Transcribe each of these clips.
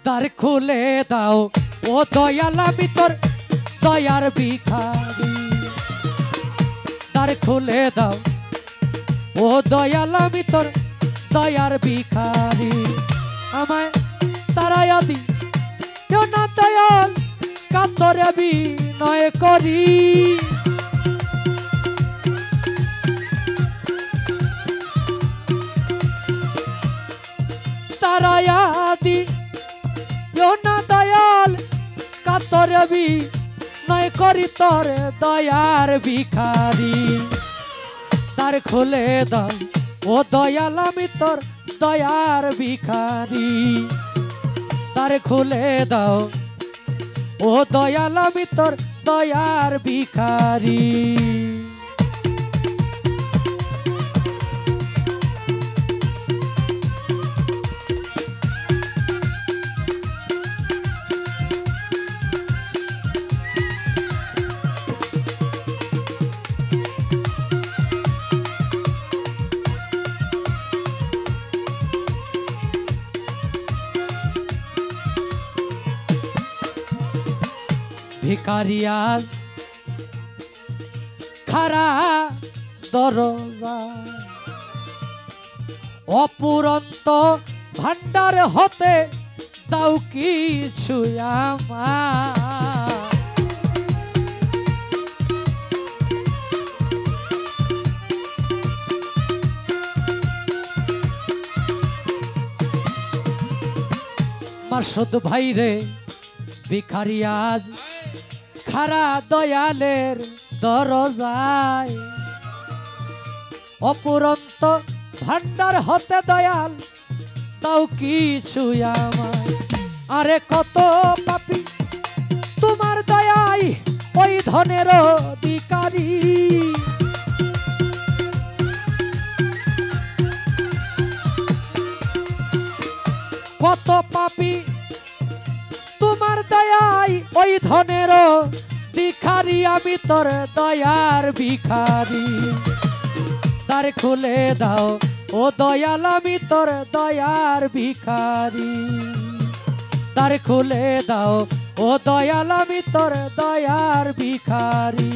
দ্বার খুলে দাও ও দয়াল আমি তোর দয়ার ভিখারি। দ্বার খুলে দাও ও দয়াল আমি তোর দয়ার ভিখারি। আমায় তারায়া দি না দয়াল কাতরে বিনয় করি। তারায়া দি না দয়াল কাতরে বিনয় করি তোর দয়ার ভিখারি। দ্বার খুলে দাও ও দয়াল আমি তোর দয়ার ভিখারি। দ্বার খুলে দাও ও দয়াল আমি তোর দয়ার ভিখারি। ভিখারিয়া খারা দরজা অপুরন্ত ভান্ডার হতে দাও কিছু আমার। মাসুদ ভাই রে ভিখারিয়া খারা দয়ালের দরজায় অপুরন্ত ভান্ডার হতে দয়াল তাও কিছু আমায়। আরে কত পাপী তোমার দয়ায় ওই ধনের অধিকারী। কত পাপী তোমার দয়ায় ওই ধনের ভিখারি। আমি তোর দয়ার ভিখারি। দ্বার খুলে দাও ও দয়াল আমি তোর দয়ার ভিখারি। দ্বার খুলে দাও ও দয়াল আমি তোর দয়ার ভিখারি।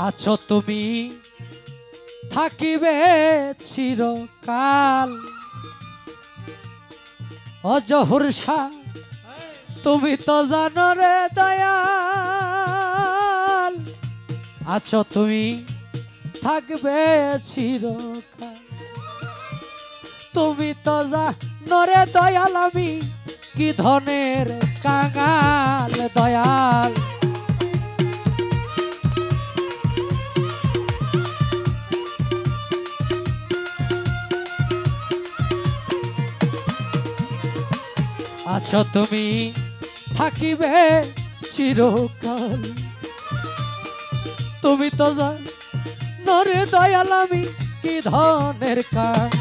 আছো তুমি থাকিবে চিরকাল অজহুরসা তুমি তো জানো রে দয়াল। আছো তুমি থাকবে চিরকাল তুমি তো জানো রে দয়াল আমি কি ধনের কাঙাল দয়াল। আছো তুমি থাকিবে চিরকাল তুমি তো জানো রে দয়াল আমি কি ধনের কাঙাল।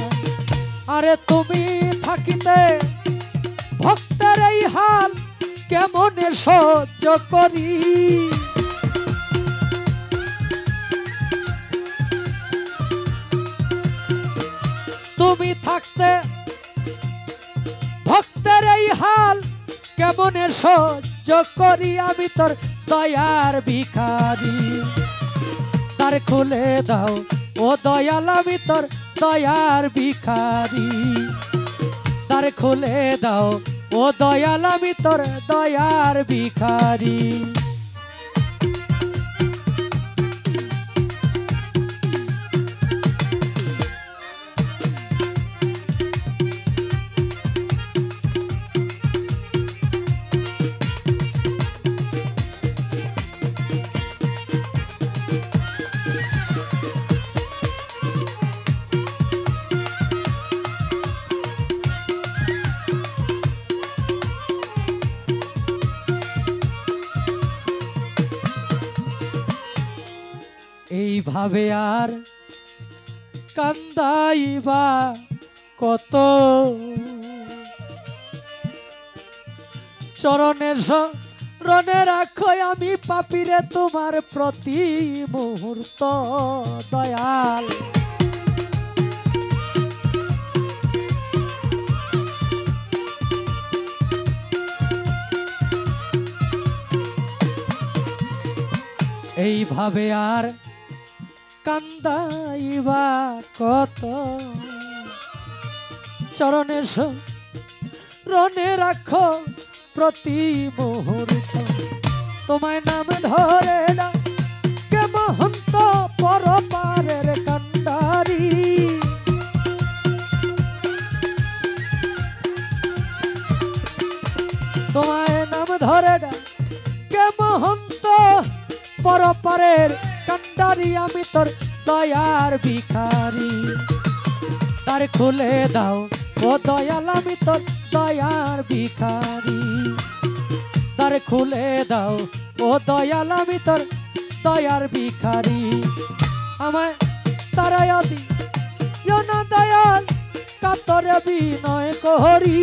আরে তুমি থাকিতে ভক্তের এই হাল কেমনে সহ্য করি। তুমি থাকতে ভক্তের এই হাল কেমনে সহ্য করি। আমি তোর দয়ার ভিখারি। দ্বার খুলে দাও ও দয়াল আমি তোর দয়ার ভিখারি। দ্বার খুলে দাও ও দয়াল আমি তোর দয়ার ভিখারি। এইভাবে আর কান্দাইবা কত, চরণের শরণে রাখো আমি পাপিরে তোমার প্রতি মুহূর্ত দয়াল। এইভাবে আর কান্দাইবা কত, চরণের শরণে রাখো প্রতি মুহূর্ত। তোমায় নাম ধরে না কে মহন্ত পরপারের কান্ডারি, তোমায় নাম ধরে না কে মহন্ত পরপারের কান্ডারি। আমি তোর দয়ার ভিখারি, তার খুলে দাও ও দয়াল আমি তোর দয়ার ভিখারি, তার খুলে দাও ও দয়াল আমি তোর দয়ার ভিখারি। আমায় তারায়া দিও না দয়াল কাতরে বিনয় করি,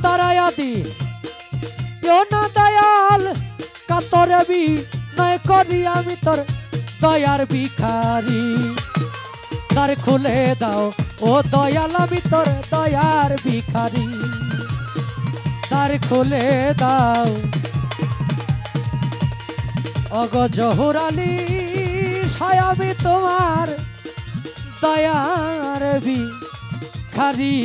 তারায়া দিও না দয়াল কাতরে বিনয় করি। আমি তোর দয়ার ভিখারি, দ্বার খুলে দাও ও দয়াল আমি তোর দয়ার ভিখারি, দ্বার খুলে দাও। অগ জহুর আলী সায় আমি তোমার দয়ার ভিখারি।